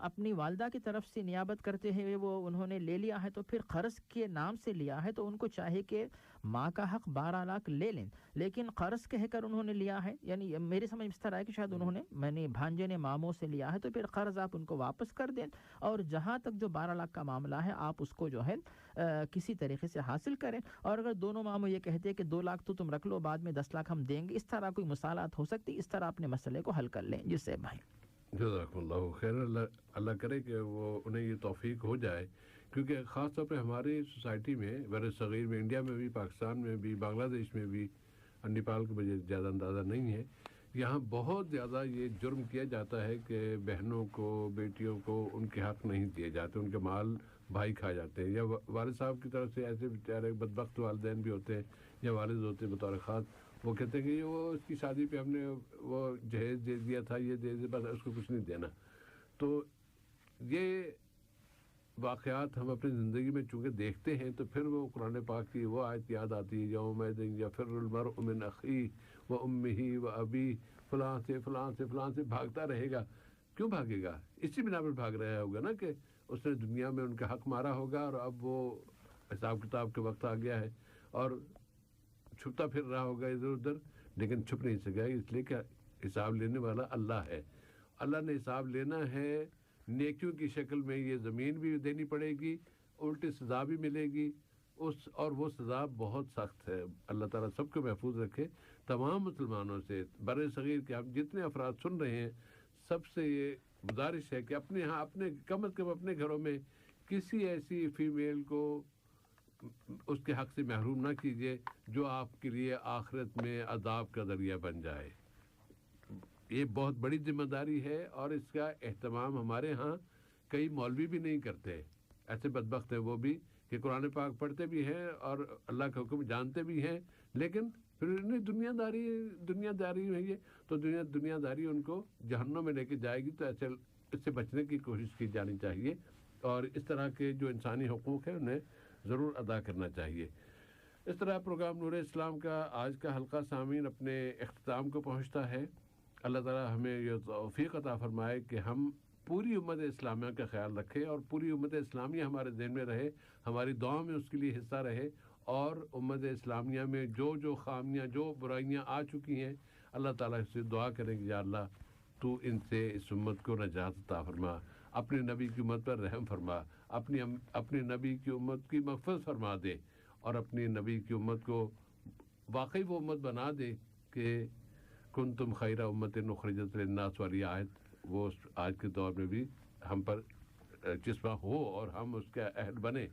اپنی والدہ کی طرف سے نیابت کرتے ہوئے وہ انہوں نے لے لیا ہے، تو پھر قرض کے نام سے لیا ہے تو ان کو چاہیے کہ ماں کا حق 12 لاکھ لے لیں، لیکن قرض کہہ کر انہوں نے لیا ہے، یعنی میری سمجھ اس طرح ہے کہ شاید انہوں نے بھانجے نے ماموں سے لیا ہے، تو پھر قرض آپ ان کو واپس کر دیں، اور جہاں تک جو 12 لاکھ کا معاملہ ہے آپ اس کو جو ہے کسی طریقے سے حاصل کریں۔ اور اگر دونوں ماموں یہ کہتے ہیں کہ 2 لاکھ تو تم رکھ لو، بعد میں 10 لاکھ ہم دیں گے، اس طرح کوئی مسالات ہو سکتی، اس طرح اپنے مسئلے کو حل کر لیں۔ جس سے بھائی جزاکم اللہ خیر، اللہ کرے کہ وہ انہیں یہ توفیق ہو جائے، کیونکہ خاص طور پہ ہماری سوسائٹی میں، بر صغیر میں، انڈیا میں بھی، پاکستان میں بھی، بنگلہ دیش میں بھی، اور نیپال کو مجھے زیادہ اندازہ نہیں ہے، یہاں بہت زیادہ یہ جرم کیا جاتا ہے کہ بہنوں کو، بیٹیوں کو ان کے حق نہیں دیے جاتے، ان کے مال بھائی کھا جاتے ہیں، یا والد صاحب کی طرف سے ایسے بیچارے بدبخت والدین بھی ہوتے ہیں یا والد ہوتے ہیں بطور خاص، وہ کہتے ہیں کہ وہ اس کی شادی پہ ہم نے وہ جہیز دے دیا تھا، یہ دے دیا، بس اس کو کچھ نہیں دینا۔ تو یہ واقعات ہم اپنی زندگی میں چونکہ دیکھتے ہیں تو پھر وہ قرآن پاک کی وہ آیت یاد آتی ہے، یومئذ یفر المرء من اخیہ و امہ و ابیہ، فلاں سے فلاں سے فلاں سے بھاگتا رہے گا۔ کیوں بھاگے گا؟ اسی بنا پر بھاگ رہا ہوگا نا کہ اس نے دنیا میں ان کا حق مارا ہوگا، اور اب وہ حساب کتاب کے وقت آ گیا ہے اور چھپتا پھر رہا ہوگا ادھر ادھر، لیکن چھپ نہیں سکا، اس لیے کہ حساب لینے والا اللہ ہے۔ اللہ نے حساب لینا ہے، نیکیوں کی شکل میں یہ زمین بھی دینی پڑے گی، الٹی سزا بھی ملے گی، وہ سزا بہت سخت ہے. اللہ تعالیٰ سب کو محفوظ رکھے, تمام مسلمانوں سے بر صغیر کے ہم جتنے افراد سن رہے ہیں سب سے یہ گزارش ہے کہ اپنے کم از کم اپنے گھروں میں کسی ایسی فیمیل کو اس کے حق سے محروم نہ کیجیے جو آپ کے لیے آخرت میں عذاب کا ذریعہ بن جائے. یہ بہت بڑی ذمہ داری ہے اور اس کا اہتمام ہمارے ہاں کئی مولوی بھی نہیں کرتے. ایسے بدبخت ہیں وہ بھی کہ قرآن پاک پڑھتے بھی ہیں اور اللہ کا حکم جانتے بھی ہیں, لیکن پھر انہیں دنیا داری ہے یہ تو دنیا داری ان کو جہنم میں لے کے جائے گی. تو ایسے اس سے بچنے کی کوشش کی جانی چاہیے اور اس طرح کے جو انسانی حقوق ہیں انہیں ضرور ادا کرنا چاہیے. اس طرح پروگرام نور اسلام کا آج کا حلقہ سامعین اپنے اختتام کو پہنچتا ہے. اللہ تعالیٰ ہمیں یہ توفیق عطا فرمائے کہ ہم پوری امت اسلامیہ کا خیال رکھیں اور پوری امت اسلامیہ ہمارے ذہن میں رہے, ہماری دعاؤں میں اس کے لیے حصہ رہے, اور امت اسلامیہ میں جو خامیاں جو برائیاں آ چکی ہیں اللہ تعالیٰ سے دعا کریں کہ یا اللہ تو ان سے اس امت کو نجات عطا فرما, اپنے نبی کی امت پر رحم فرما, اپنے نبی کی امت کی مغفرت فرما دے اور اپنی نبی کی امت کو واقعی وہ امت بنا دے کہ کنتم خیر امت اخرجت للناس والی آیت وہ آج کے دور میں بھی ہم پر چسپاں ہو اور ہم اس کا اہل بنے.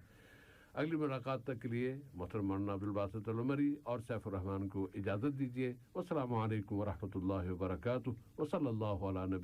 اگلی ملاقات تک کے لیے محترم مولانا عبدالباسط العمری اور سیف الرحمان کو اجازت دیجیے. والسلام علیکم ورحمۃ اللہ وبرکاتہ. وصلی اللہ علیہ نبی